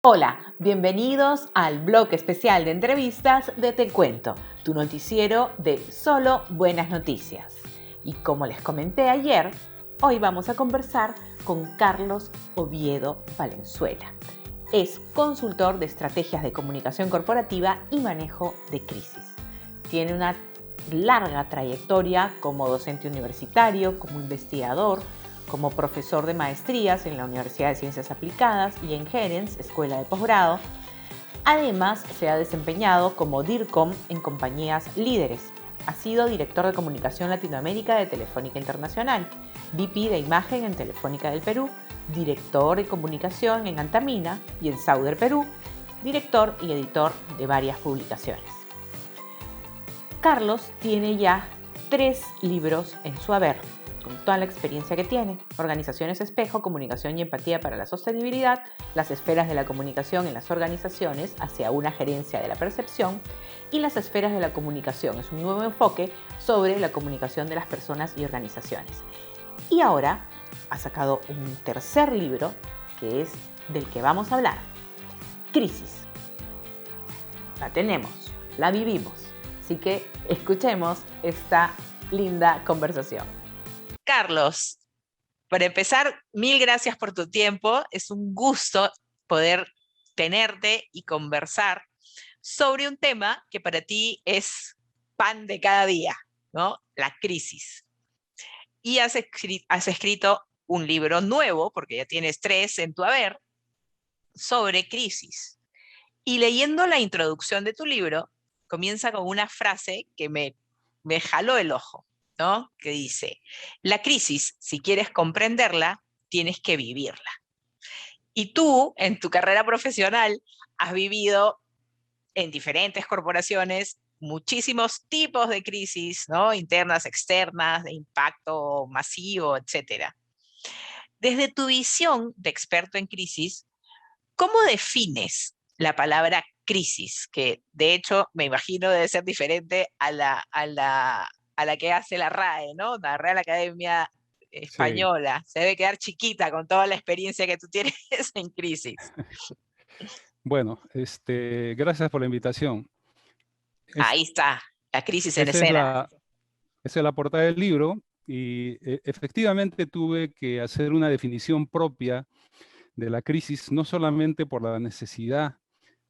Hola, bienvenidos al blog especial de entrevistas de Te Cuento, tu noticiero de solo buenas noticias. Y como les comenté ayer, hoy vamos a conversar con Carlos Oviedo Valenzuela. Es consultor de estrategias de comunicación corporativa y manejo de crisis. Tiene una larga trayectoria como docente universitario, como investigador, como profesor de maestrías en la Universidad de Ciencias Aplicadas y en Gerents, Escuela de Posgrado. Además, se ha desempeñado como DIRCOM en compañías líderes. Ha sido director de comunicación Latinoamérica de Telefónica Internacional, VP de imagen en Telefónica del Perú, director de comunicación en Antamina y en Sauder Perú, director y editor de varias publicaciones. Carlos tiene ya 3 libros en su haber, con toda la experiencia que tiene: Organizaciones Espejo, Comunicación y Empatía para la Sostenibilidad, las esferas de la comunicación en las organizaciones hacia una gerencia de la percepción, y las esferas de la comunicación. Es un nuevo enfoque sobre la comunicación de las personas y organizaciones. Y ahora ha sacado un tercer libro, que es del que vamos a hablar: Crisis. La tenemos, la vivimos, así que escuchemos esta linda conversación. Carlos, para empezar, mil gracias por tu tiempo. Es un gusto poder tenerte y conversar sobre un tema que para ti es pan de cada día, ¿no? La crisis. Y has escrito un libro nuevo, porque ya tienes 3 en tu haber, sobre crisis. Y leyendo la introducción de tu libro, comienza con una frase que me jaló el ojo, ¿no? Que dice: la crisis, si quieres comprenderla, tienes que vivirla. Y tú, en tu carrera profesional, has vivido en diferentes corporaciones muchísimos tipos de crisis, ¿no? Internas, externas, de impacto masivo, etc. Desde tu visión de experto en crisis, ¿cómo defines la palabra crisis? Que de hecho me imagino debe ser diferente a la que hace la RAE, ¿no? La Real Academia Sí, Española. Se debe quedar chiquita con toda la experiencia que tú tienes en crisis. bueno, gracias por la invitación. Es, Ahí está, la crisis en esa es escena. esa es la portada del libro y efectivamente tuve que hacer una definición propia de la crisis, no solamente por la necesidad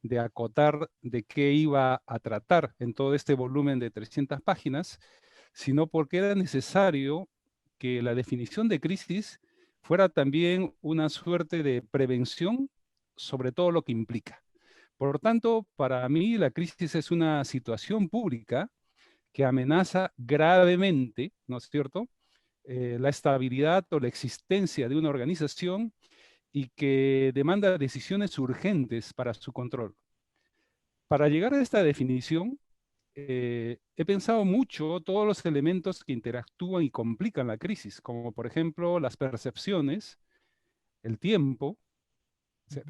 de acotar de qué iba a tratar en todo este volumen de 300 páginas, sino porque era necesario que la definición de crisis fuera también una suerte de prevención sobre todo lo que implica. Por tanto, para mí la crisis es una situación pública que amenaza gravemente, ¿no es cierto?, la estabilidad o la existencia de una organización y que demanda decisiones urgentes para su control. Para llegar a esta definición, he pensado mucho todos los elementos que interactúan y complican la crisis, como por ejemplo las percepciones, el tiempo,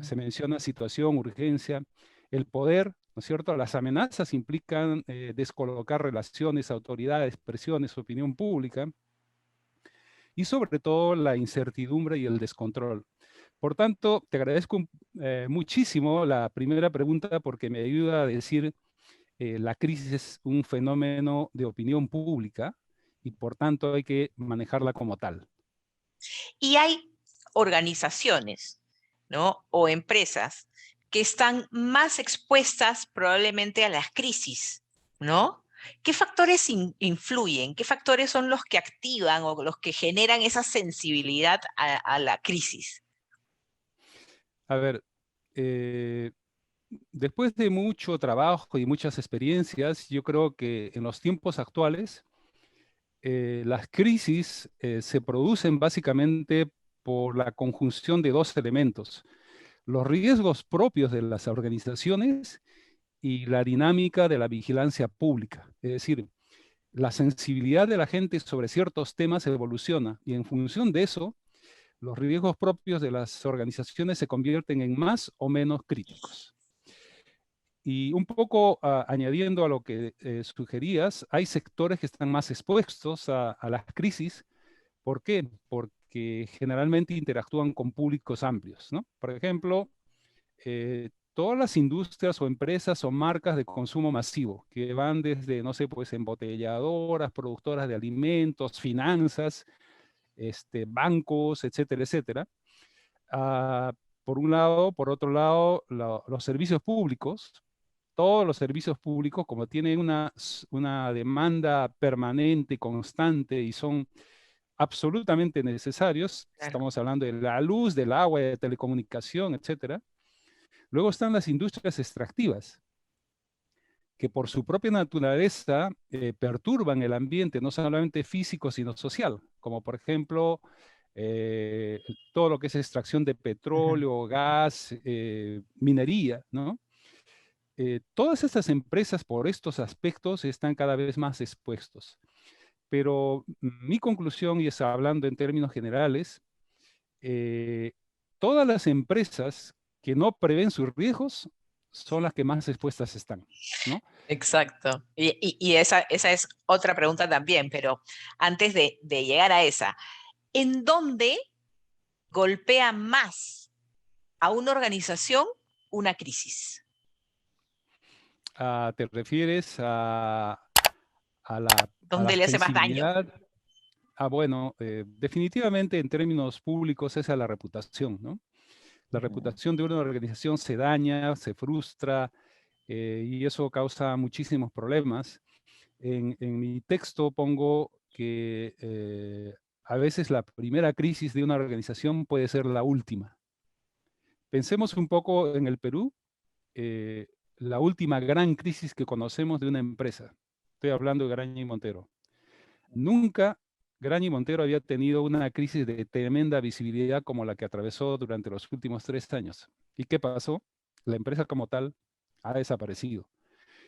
se menciona situación, urgencia, el poder, ¿no es cierto? Las amenazas implican descolocar relaciones, autoridades, presiones, opinión pública y sobre todo la incertidumbre y el descontrol. Por tanto, te agradezco muchísimo la primera pregunta porque me ayuda a decir la crisis es un fenómeno de opinión pública y por tanto hay que manejarla como tal. Y hay organizaciones, ¿no? O empresas que están más expuestas probablemente a las crisis, ¿no? ¿Qué factores influyen? ¿Qué factores son los que activan o los que generan esa sensibilidad a la crisis? A ver, después de mucho trabajo y muchas experiencias, yo creo que en los tiempos actuales las crisis se producen básicamente por la conjunción de dos elementos: los riesgos propios de las organizaciones y la dinámica de la vigilancia pública. Es decir, la sensibilidad de la gente sobre ciertos temas evoluciona y en función de eso, los riesgos propios de las organizaciones se convierten en más o menos críticos. Y un poco añadiendo a lo que sugerías, hay sectores que están más expuestos a las crisis. ¿Por qué? Porque generalmente interactúan con públicos amplios, ¿no? Por ejemplo, todas las industrias o empresas o marcas de consumo masivo, que van desde, no sé, pues embotelladoras, productoras de alimentos, finanzas, bancos, etcétera, etcétera. Ah, por un lado, por otro lado, los servicios públicos, todos los servicios públicos, como tienen una demanda permanente, constante y son absolutamente necesarios, Claro. estamos hablando de la luz, del agua, de telecomunicación, etcétera. Luego están las industrias extractivas, que por su propia naturaleza perturban el ambiente, no solamente físico, sino social, como por ejemplo todo lo que es extracción de Ujú. petróleo, gas, minería, ¿no? Todas estas empresas por estos aspectos están cada vez más expuestos. Pero mi conclusión, y es hablando en términos generales, eh, todas las empresas que no prevén sus riesgos son las que más expuestas están, ¿no? Exacto. Y esa es otra pregunta también, pero antes de llegar a esa, ¿en dónde golpea más a una organización una crisis? ¿Te refieres a la ¿Dónde le hace más daño? sensibilidad? Bueno, definitivamente en términos públicos es a la reputación, ¿no? La Ujú. reputación de una organización se daña, se frustra, y eso causa muchísimos problemas. En mi texto pongo que a veces la primera crisis de una organización puede ser la última. Pensemos un poco en el Perú, eh, la última gran crisis que conocemos de una empresa. Estoy hablando de Graña y Montero. Nunca Graña y Montero había tenido una crisis de tremenda visibilidad como la que atravesó durante los últimos 3 años. ¿Y qué pasó? La empresa como tal ha desaparecido.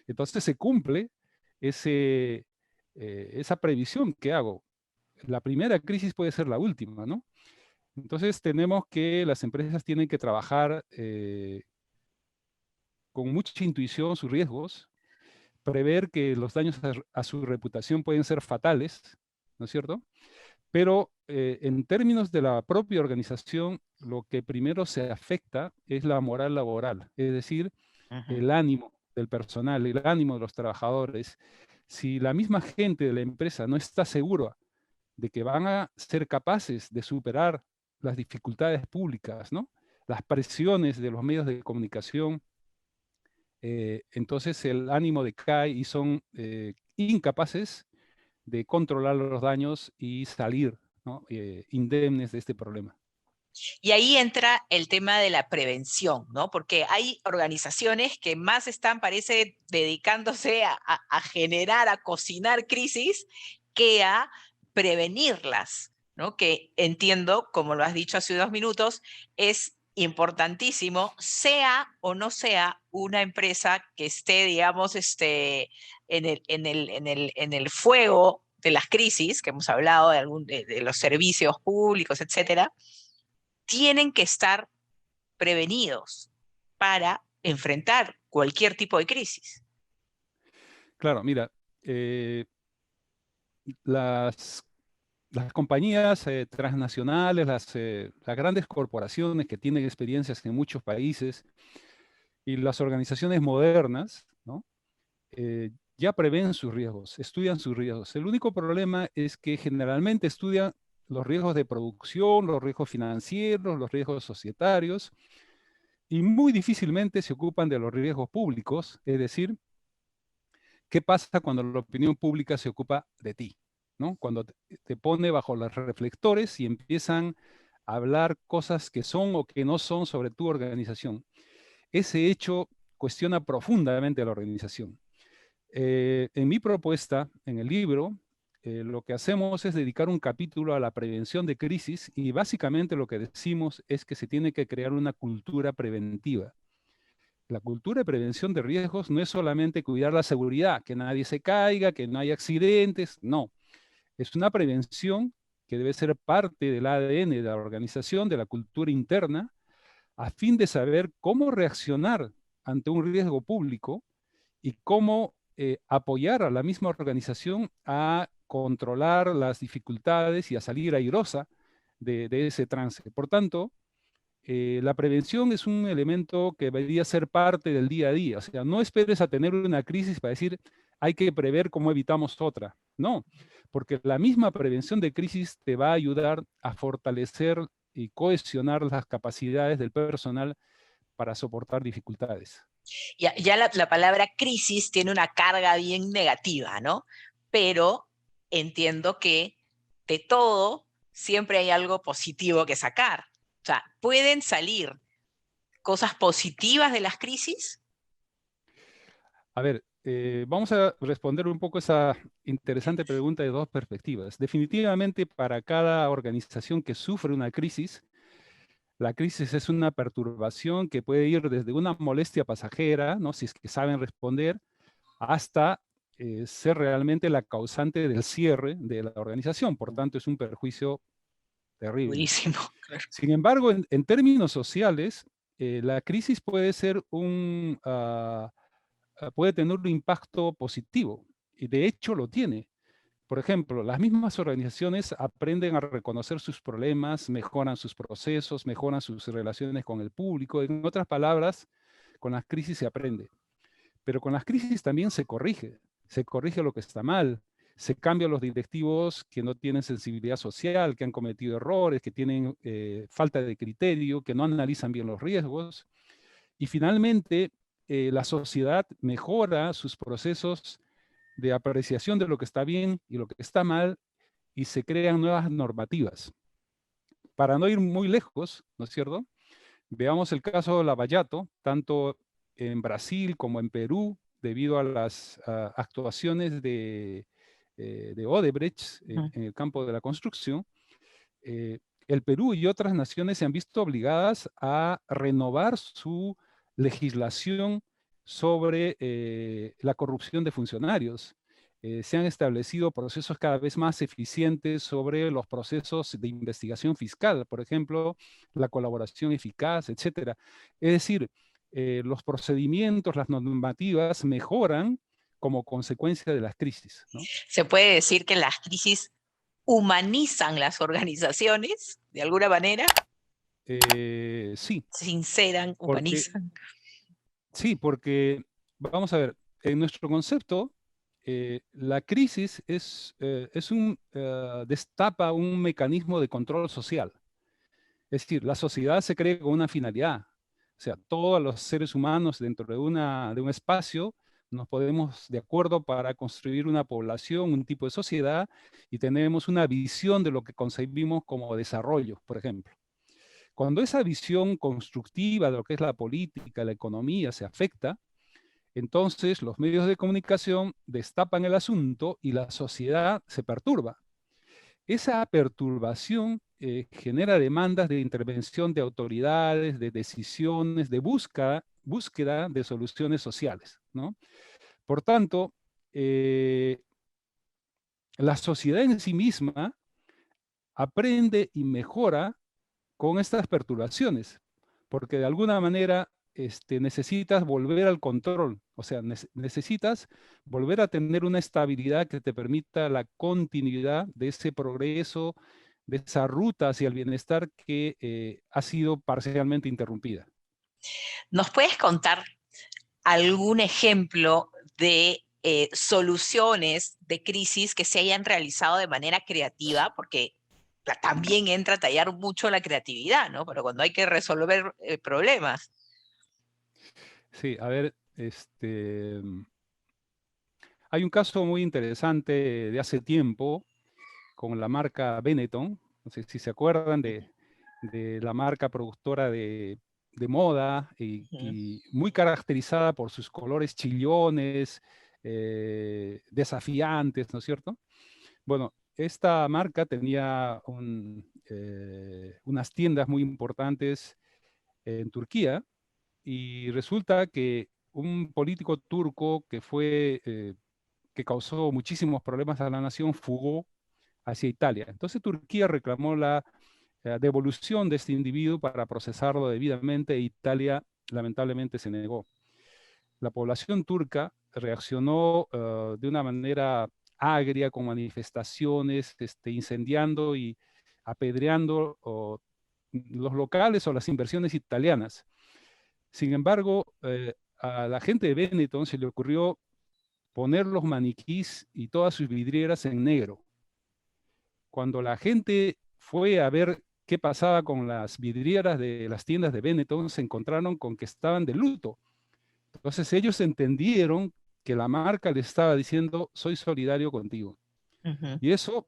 Entonces se cumple esa previsión que hago. La primera crisis puede ser la última, ¿no? Entonces tenemos que las empresas tienen que trabajar con mucha intuición sus riesgos, prever que los daños a su reputación pueden ser fatales, ¿no es cierto? Pero en términos de la propia organización, lo que primero se afecta es la moral laboral, es decir, Ujú. el ánimo del personal, el ánimo de los trabajadores. Si la misma gente de la empresa no está segura de que van a ser capaces de superar las dificultades públicas, ¿no? Las presiones de los medios de comunicación, entonces el ánimo decae y son incapaces de controlar los daños y salir, ¿no? Indemnes de este problema. Y ahí entra el tema de la prevención, ¿no? Porque hay organizaciones que más están, parece, dedicándose a generar, a cocinar crisis que a prevenirlas, ¿no? Que entiendo, como lo has dicho hace 2 minutos, es importantísimo, sea o no sea una empresa que esté, digamos, en el fuego de las crisis, que hemos hablado de los servicios públicos, etcétera, tienen que estar prevenidos para enfrentar cualquier tipo de crisis. Claro, mira, eh, las, las compañías transnacionales, las grandes corporaciones que tienen experiencias en muchos países y las organizaciones modernas, ¿no? Ya prevén sus riesgos, estudian sus riesgos. El único problema es que generalmente estudian los riesgos de producción, los riesgos financieros, los riesgos societarios, y muy difícilmente se ocupan de los riesgos públicos, es decir, ¿qué pasa cuando la opinión pública se ocupa de ti? ¿No? Cuando te pone bajo los reflectores y empiezan a hablar cosas que son o que no son sobre tu organización. Ese hecho cuestiona profundamente a la organización. En mi propuesta, en el libro, lo que hacemos es dedicar un capítulo a la prevención de crisis y básicamente lo que decimos es que se tiene que crear una cultura preventiva. La cultura de prevención de riesgos no es solamente cuidar la seguridad, que nadie se caiga, que no haya accidentes, no. Es una prevención que debe ser parte del ADN de la organización, de la cultura interna, a fin de saber cómo reaccionar ante un riesgo público y cómo apoyar a la misma organización a controlar las dificultades y a salir airosa de ese trance. Por tanto, la prevención es un elemento que debería ser parte del día a día. O sea, no esperes a tener una crisis para decir, hay que prever cómo evitamos otra. No, porque la misma prevención de crisis te va a ayudar a fortalecer y cohesionar las capacidades del personal para soportar dificultades. Ya la palabra crisis tiene una carga bien negativa, ¿no? Pero entiendo que de todo siempre hay algo positivo que sacar. O sea, ¿pueden salir cosas positivas de las crisis? A ver, vamos a responder un poco esa interesante pregunta de dos perspectivas. Definitivamente, para cada organización que sufre una crisis, la crisis es una perturbación que puede ir desde una molestia pasajera, ¿no? Si es que saben responder, hasta ser realmente la causante del cierre de la organización. Por tanto, es un perjuicio terrible. Durísimo, claro. Sin embargo, en términos sociales, la crisis puede ser puede tener un impacto positivo, y de hecho lo tiene. Por ejemplo, las mismas organizaciones aprenden a reconocer sus problemas, mejoran sus procesos, mejoran sus relaciones con el público. En otras palabras, con las crisis se aprende. Pero con las crisis también se corrige lo que está mal, se cambian los directivos que no tienen sensibilidad social, que han cometido errores, que tienen falta de criterio, que no analizan bien los riesgos. Y finalmente, la sociedad mejora sus procesos de apreciación de lo que está bien y lo que está mal, y se crean nuevas normativas. Para no ir muy lejos, ¿no es cierto? Veamos el caso de Lavallato, tanto en Brasil como en Perú, debido a las actuaciones de Odebrecht en el campo de la construcción. El Perú y otras naciones se han visto obligadas a renovar su legislación sobre la corrupción de funcionarios. Se han establecido procesos cada vez más eficientes sobre los procesos de investigación fiscal, por ejemplo, la colaboración eficaz, etcétera. Es decir, los procedimientos, las normativas mejoran como consecuencia de las crisis, ¿no? Se puede decir que las crisis humanizan las organizaciones, de alguna manera. Sí. Sinceran, humanizan. Sí, porque, vamos a ver, en nuestro concepto, la crisis destapa un mecanismo de control social. Es decir, la sociedad se crea con una finalidad. O sea, todos los seres humanos dentro de un espacio nos ponemos de acuerdo para construir una población, un tipo de sociedad, y tenemos una visión de lo que concebimos como desarrollo, por ejemplo. Cuando esa visión constructiva de lo que es la política, la economía, se afecta, entonces los medios de comunicación destapan el asunto y la sociedad se perturba. Esa perturbación genera demandas de intervención de autoridades, de decisiones, de búsqueda de soluciones sociales, ¿no? Por tanto, la sociedad en sí misma aprende y mejora con estas perturbaciones, porque de alguna manera necesitas volver al control, o sea, necesitas volver a tener una estabilidad que te permita la continuidad de ese progreso, de esa ruta hacia el bienestar que ha sido parcialmente interrumpida. ¿Nos puedes contar algún ejemplo de soluciones de crisis que se hayan realizado de manera creativa? Porque también entra a tallar mucho la creatividad, ¿no? Pero cuando hay que resolver problemas. Sí, a ver, hay un caso muy interesante de hace tiempo con la marca Benetton. No sé si se acuerdan de la marca productora de moda y muy caracterizada por sus colores chillones, desafiantes, ¿no es cierto? Bueno, esta marca tenía unas tiendas muy importantes en Turquía, y resulta que un político turco que causó muchísimos problemas a la nación fugó hacia Italia. Entonces Turquía reclamó la devolución de este individuo para procesarlo debidamente, e Italia lamentablemente se negó. la población turca reaccionó de una manera agria, con manifestaciones, incendiando y apedreando los locales o las inversiones italianas. Sin embargo, a la gente de Benetton se le ocurrió poner los maniquís y todas sus vidrieras en negro. Cuando la gente fue a ver qué pasaba con las vidrieras de las tiendas de Benetton, se encontraron con que estaban de luto. Entonces ellos entendieron que la marca les estaba diciendo, soy solidario contigo. Ujú. Y eso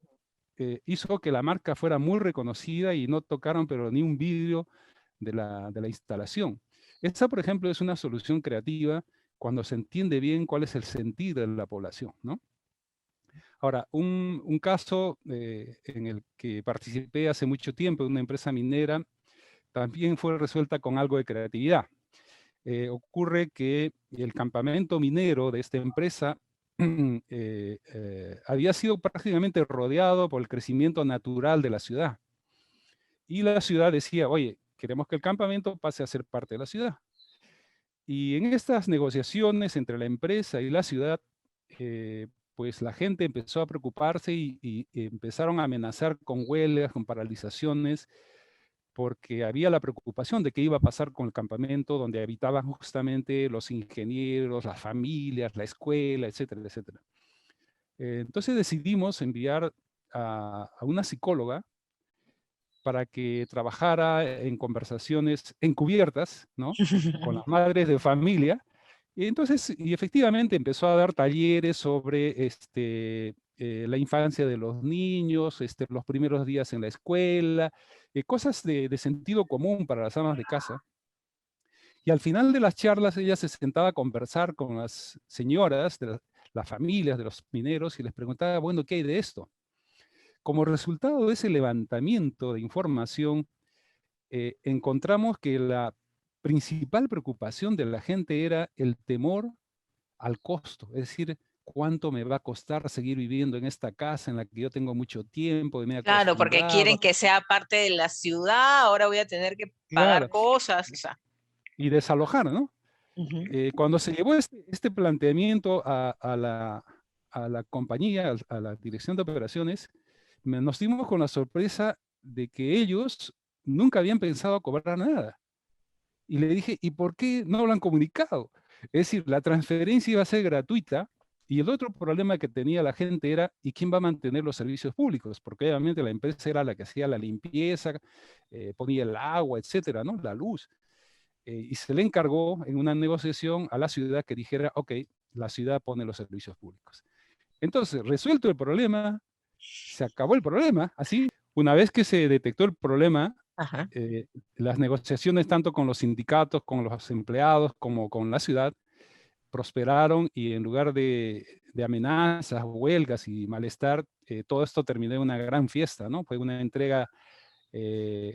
hizo que la marca fuera muy reconocida y no tocaron pero ni un vidrio de la instalación. Esta, por ejemplo, es una solución creativa cuando se entiende bien cuál es el sentido de la población, ¿no? Ahora, un caso en el que participé hace mucho tiempo en una empresa minera también fue resuelta con algo de creatividad. Ocurre que el campamento minero de esta empresa había sido prácticamente rodeado por el crecimiento natural de la ciudad. Y la ciudad decía, oye, queremos que el campamento pase a ser parte de la ciudad. Y en estas negociaciones entre la empresa y la ciudad, pues la gente empezó a preocuparse y empezaron a amenazar con huelgas, con paralizaciones, porque había la preocupación de qué iba a pasar con el campamento donde habitaban justamente los ingenieros, las familias, la escuela, etcétera, etcétera. Entonces decidimos enviar a una psicóloga para que trabajara en conversaciones encubiertas, ¿no? Con las madres de familia. Y entonces, y efectivamente empezó a dar talleres sobre la infancia de los niños, los primeros días en la escuela, cosas de sentido común para las amas de casa. Y al final de las charlas ella se sentaba a conversar con las señoras, las familias de los mineros y les preguntaba, bueno, ¿qué hay de esto? Como resultado de ese levantamiento de información, encontramos que la principal preocupación de la gente era el temor al costo, es decir, cuánto me va a costar seguir viviendo en esta casa en la que yo tengo mucho tiempo y me he Claro, porque acostumbrado. quieren que sea parte de la ciudad, ahora voy a tener que pagar Claro, cosas, o sea. y desalojar, ¿no? Ujú. Cuando se llevó este planteamiento a la compañía, a la dirección de operaciones, nos dimos con la sorpresa de que ellos nunca habían pensado cobrar nada. Y le dije, ¿y por qué no lo han comunicado? Es decir, la transferencia iba a ser gratuita y el otro problema que tenía la gente era, ¿y quién va a mantener los servicios públicos? Porque obviamente la empresa era la que hacía la limpieza, ponía el agua, etcétera, ¿no? La luz. Y se le encargó en una negociación a la ciudad que dijera, ok, la ciudad pone los servicios públicos. Entonces, resuelto el problema, se acabó el problema, así. Una vez que se detectó el problema, Ajá. las negociaciones tanto con los sindicatos, con los empleados, como con la ciudad, prosperaron y en lugar de amenazas, huelgas y malestar, todo esto terminó en una gran fiesta, ¿no? Fue una entrega,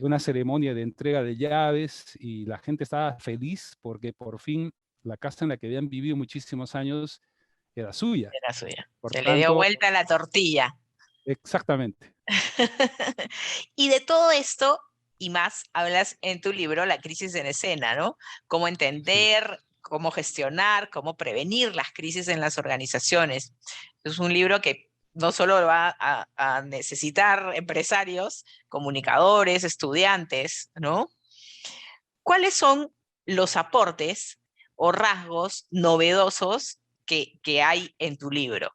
una ceremonia de entrega de llaves y la gente estaba feliz porque por fin la casa en la que habían vivido muchísimos años era suya. Era suya. Por Se le dio tanto, vuelta la tortilla. exactamente. Y de todo esto y más hablas en tu libro La crisis en escena, ¿no? Cómo Sí. entender, cómo gestionar, cómo prevenir las crisis en las organizaciones. Es un libro que no solo va a necesitar empresarios, comunicadores, estudiantes, ¿no? ¿Cuáles son los aportes o rasgos novedosos que hay en tu libro?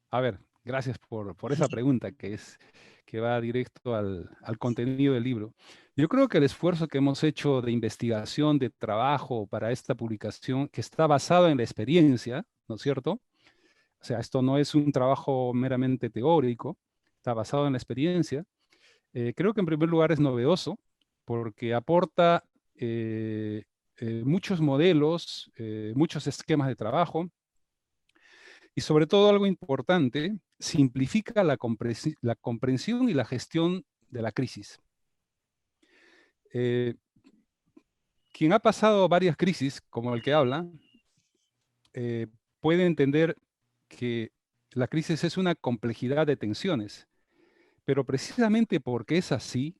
A ver, gracias por esa pregunta que va directo al contenido del libro. Yo creo que el esfuerzo que hemos hecho de investigación, de trabajo para esta publicación, que está basado en la experiencia, ¿no es cierto? O sea, esto no es un trabajo meramente teórico, está basado en la experiencia. Creo que en primer lugar es novedoso porque aporta muchos modelos, muchos esquemas de trabajo y sobre todo algo importante, simplifica la comprensión y la gestión de la crisis. Eh, Quien ha pasado varias crisis, como el que habla, eh, puede entender que la crisis es una complejidad de tensiones, pero precisamente porque es así,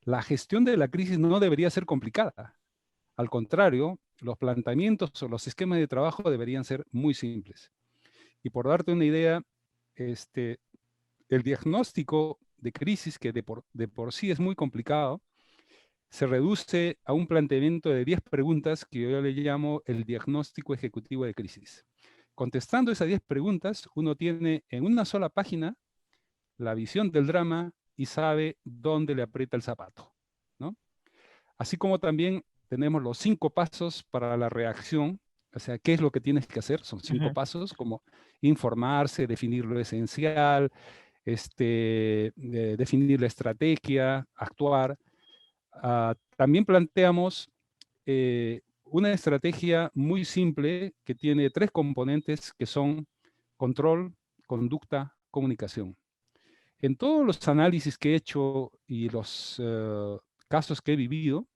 la gestión de la crisis no debería ser complicada. Al contrario, los planteamientos o los esquemas de trabajo deberían ser muy simples. Y por darte una idea, el diagnóstico de crisis, que de por sí es muy complicado, se reduce a un planteamiento de 10 preguntas que yo le llamo el diagnóstico ejecutivo de crisis. Contestando esas 10 preguntas, uno tiene en una sola página la visión del drama y sabe dónde le aprieta el zapato, ¿no? Así como también tenemos los 5 pasos para la reacción, o sea, ¿qué es lo que tienes que hacer? Son 5 pasos, como informarse, definir lo esencial, definir la estrategia, actuar. También planteamos una estrategia muy simple que tiene 3 componentes que son control, conducta, comunicación. En todos los análisis que he hecho y los casos que he vivido,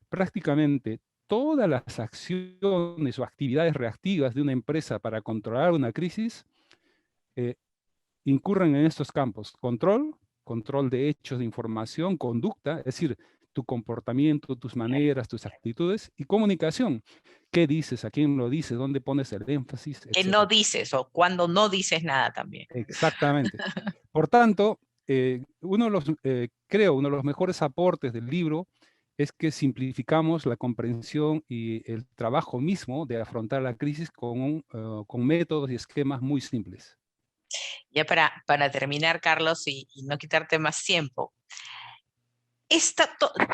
prácticamente todas las acciones o actividades reactivas de una empresa para controlar una crisis incurren en estos campos. Control, control de hechos, de información, conducta, es decir, tu comportamiento, tus maneras, tus actitudes, y comunicación. ¿Qué dices? ¿A quién lo dices? ¿Dónde pones el énfasis? Que no Etcétera. dices o cuando no dices nada también. Exactamente. Por tanto, creo, uno de los mejores aportes del libro es que simplificamos la comprensión y el trabajo mismo de afrontar la crisis con métodos y esquemas muy simples. Ya para terminar, Carlos, y no quitarte más tiempo,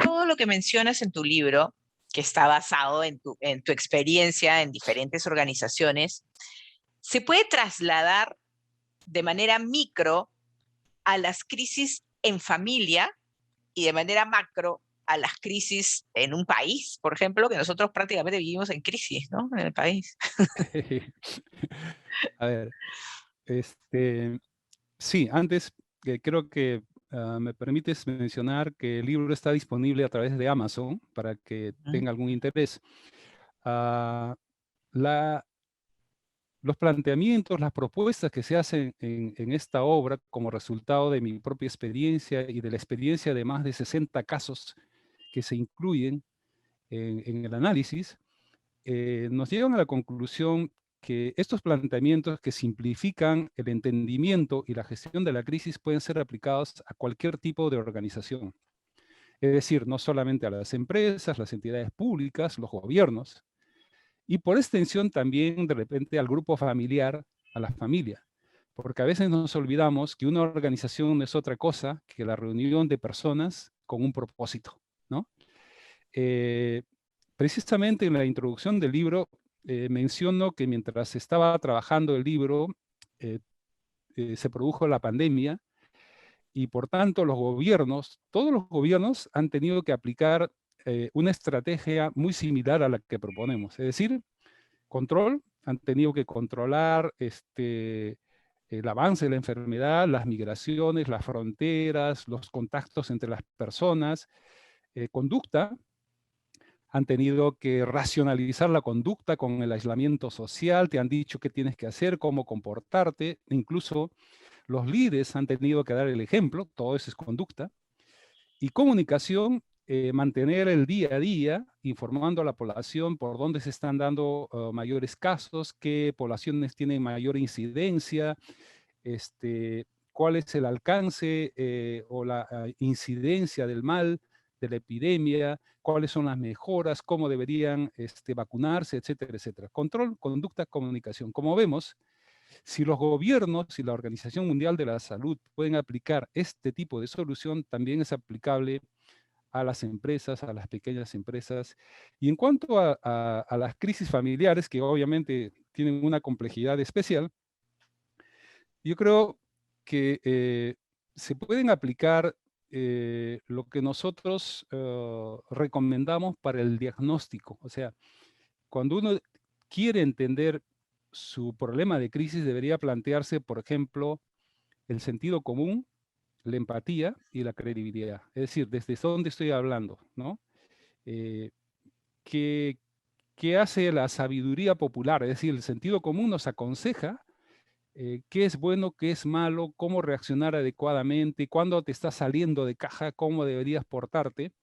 todo lo que mencionas en tu libro, que está basado en tu experiencia en diferentes organizaciones, se puede trasladar de manera micro a las crisis en familia y de manera macro a las crisis en un país, por ejemplo, que nosotros prácticamente vivimos en crisis, ¿no? En el país. A ver, sí, antes creo que me permites mencionar que el libro está disponible a través de Amazon para que tenga algún interés. Ah, los planteamientos, las propuestas que se hacen en esta obra como resultado de mi propia experiencia y de la experiencia de más de 60 casos que se incluyen en el análisis, nos llevan a la conclusión que estos planteamientos que simplifican el entendimiento y la gestión de la crisis pueden ser aplicados a cualquier tipo de organización. Es decir, no solamente a las empresas, las entidades públicas, los gobiernos, y por extensión también de repente al grupo familiar, a la familia. Porque a veces nos olvidamos que una organización no es otra cosa que la reunión de personas con un propósito, ¿no? Precisamente en la introducción del libro menciono que mientras estaba trabajando el libro se produjo la pandemia y por tanto los gobiernos, todos los gobiernos han tenido que aplicar una estrategia muy similar a la que proponemos. Es decir, control, han tenido que controlar el avance de la enfermedad, las migraciones, las fronteras, los contactos entre las personas, conducta, han tenido que racionalizar la conducta con el aislamiento social, te han dicho qué tienes que hacer, cómo comportarte, incluso los líderes han tenido que dar el ejemplo, todo eso es conducta, y comunicación, mantener el día a día informando a la población por dónde se están dando mayores casos, qué poblaciones tienen mayor incidencia, cuál es el alcance o la incidencia del mal, de la epidemia, cuáles son las mejoras, cómo deberían vacunarse, etcétera, etcétera. Control, conducta, comunicación. Como vemos, si los gobiernos y la Organización Mundial de la Salud pueden aplicar este tipo de solución, también es aplicable a las empresas, a las pequeñas empresas. Y en cuanto a las crisis familiares, que obviamente tienen una complejidad especial, yo creo que se pueden aplicar lo que nosotros recomendamos para el diagnóstico. O sea, cuando uno quiere entender su problema de crisis, debería plantearse, por ejemplo, el sentido común, la empatía y la credibilidad. Es decir, desde dónde estoy hablando, ¿no? Eh, ¿qué, qué hace la sabiduría popular? Es decir, el sentido común nos aconseja qué es bueno, qué es malo, cómo reaccionar adecuadamente, cuándo te estás saliendo de caja, cómo deberías portarte.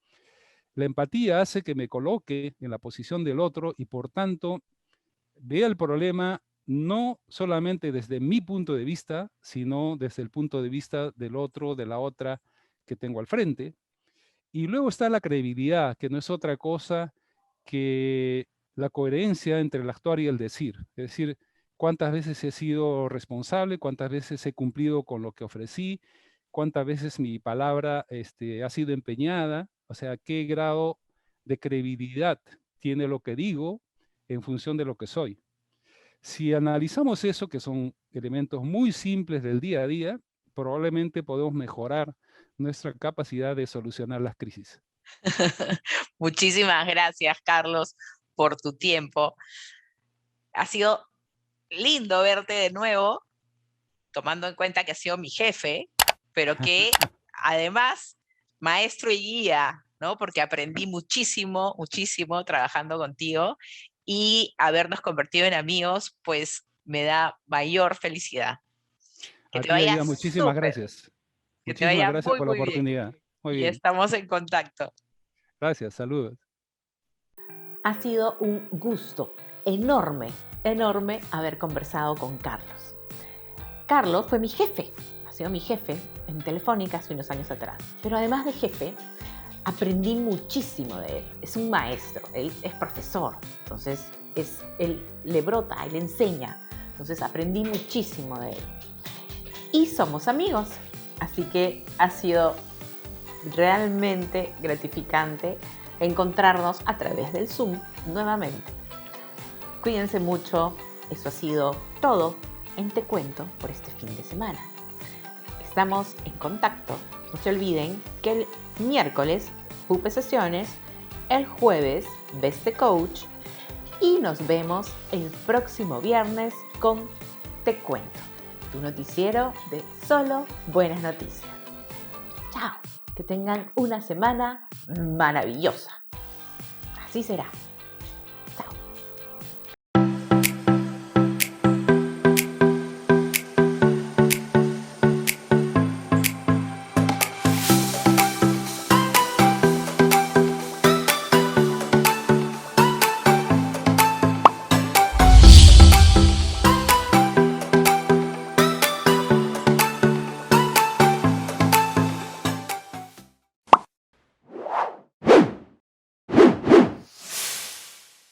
La empatía hace que me coloque en la posición del otro y por tanto vea el problema no solamente desde mi punto de vista, sino desde el punto de vista del otro, de la otra que tengo al frente. Y luego está la credibilidad, que no es otra cosa que la coherencia entre el actuar y el decir. Es decir, cuántas veces he sido responsable, cuántas veces he cumplido con lo que ofrecí, cuántas veces mi palabra ha sido empeñada, o sea, qué grado de credibilidad tiene lo que digo en función de lo que soy. Si analizamos eso, que son elementos muy simples del día a día, probablemente podemos mejorar nuestra capacidad de solucionar las crisis. Muchísimas gracias, Carlos, por tu tiempo. Ha sido lindo verte de nuevo, tomando en cuenta que has sido mi jefe, pero que además maestro y guía, ¿no? Porque aprendí muchísimo, muchísimo trabajando contigo, y habernos convertido en amigos, pues me da mayor felicidad. Que A te ti, vaya Aida, muchísimas súper, gracias. que te Muchísimas vaya gracias muy, por la muy bien. oportunidad. Muy Y bien. estamos en contacto. Gracias, saludos. Ha sido un gusto enorme, enorme haber conversado con Carlos. Carlos fue mi jefe, ha sido mi jefe en Telefónica hace unos años atrás. Pero además de jefe, aprendí muchísimo de él. Es un maestro, él es profesor, entonces él le brota, él enseña. Entonces aprendí muchísimo de él. Y somos amigos, así que ha sido realmente gratificante encontrarnos a través del Zoom nuevamente. Cuídense mucho, eso ha sido todo en Te Cuento por este fin de semana. Estamos en contacto, no se olviden que el miércoles Pupe Sesiones, el jueves Beste Coach y nos vemos el próximo viernes con Te Cuento, tu noticiero de solo buenas noticias. Chao. Que tengan una semana maravillosa. Así será.